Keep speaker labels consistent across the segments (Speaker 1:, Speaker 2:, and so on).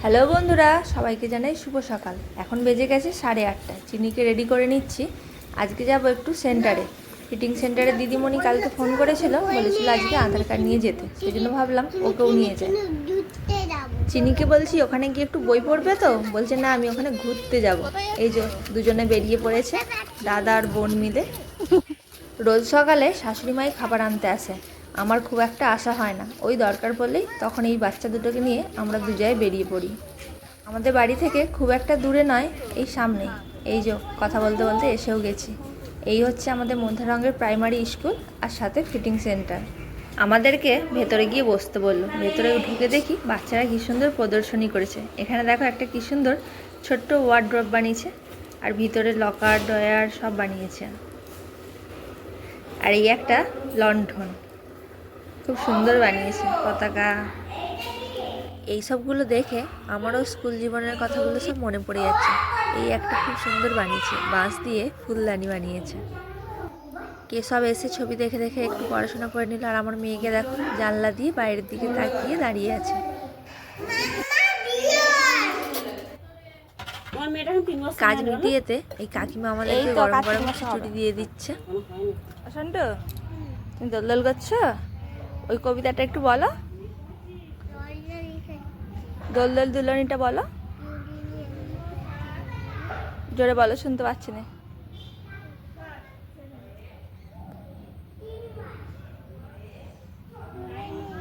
Speaker 1: Hello বন্ধুরা, সবাইকে জানাই শুভ সকাল। এখন বেজে গেছে 8:30। চিনিকে রেডি করে নিচ্ছি। আজকে যাব একটু সেন্টারে, ফিটিং সেন্টারে। দিদিমণি কালকে ফোন করেছিল, বলেছিল আজকে আধার কার্ড নিয়ে যেতে, সেই জন্য ভাবলাম ওকেও নিয়ে যায়। চিনিকে বলছি ওখানে গিয়ে একটু বই পড়বে, তো বলছে না আমি ওখানে ঘুরতে যাব। এই যে দুজনে বেরিয়ে পড়েছে, দাদা আর বোন মিলে। রোজ সকালে শাশুড়ি মাই খাবার আনতে আসে, আমার খুব একটা আশা হয় না, ওই দরকার পড়লেই তখন এই বাচ্চা দুটোকে নিয়ে আমরা দুজায় বেরিয়ে পড়ি। আমাদের বাড়ি থেকে খুব একটা দূরে নয়, এই সামনেই। এই যে কথা বলতে বলতে এসেও গেছি। এই হচ্ছে আমাদের মধ্যরঙ্গের প্রাইমারি স্কুল, আর সাথে ফিটিং সেন্টার। আমাদেরকে ভেতরে গিয়ে বসতে বললো। ভেতরে ঢুকে দেখি বাচ্চারা কী সুন্দর প্রদর্শনী করেছে। এখানে দেখো একটা কী সুন্দর ছোট্ট ওয়ার্ড্রপ বানিয়েছে, আর ভিতরে লকার ডয়ার সব বানিয়েছে। আর এই একটা লণ্ঠন খুব সুন্দর বানিয়েছে, পতাকা। এই সবগুলো দেখে আমারও স্কুল জীবনের কথাগুলো সব মনে পড়ে যাচ্ছে। এই একটা খুব সুন্দর বানিয়েছে, বাঁশ দিয়ে ফুলদানি বানিয়েছে। কে সব এসে ছবি দেখে দেখে একটু পড়াশোনা করে নিল, আর আমার মেয়েকে দেখো জানলা দিয়ে বাইরের দিকে তাকিয়ে দাঁড়িয়ে আছে। কাজ মিটিয়েতে এই কাকিমা আমাদেরকে গরম গরম খিচুড়ি দিয়ে দিচ্ছে। সন্টু, তুমি দোল করছো? ওই কবিতাটা একটু বলো, দোল দোল দুলনিটা বলো, জোরে বলো, শুনতে পাচ্ছি না।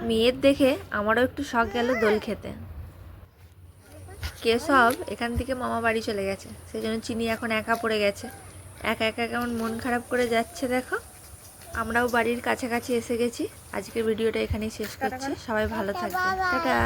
Speaker 1: মেয়ের দেখে আমারও একটু শখ গেল দোল খেতে। কেশব এখান থেকে মামা বাড়ি চলে গেছে, সেই জন্য চিনি এখন একা পড়ে গেছে। একা একা কেমন মন খারাপ করে যাচ্ছে দেখো। আমরাও বাড়ির কাছাকাছি এসে গেছি। আজকের ভিডিওটা এখানেই শেষ করছি। সবাই ভালো থাকবে, টাটা।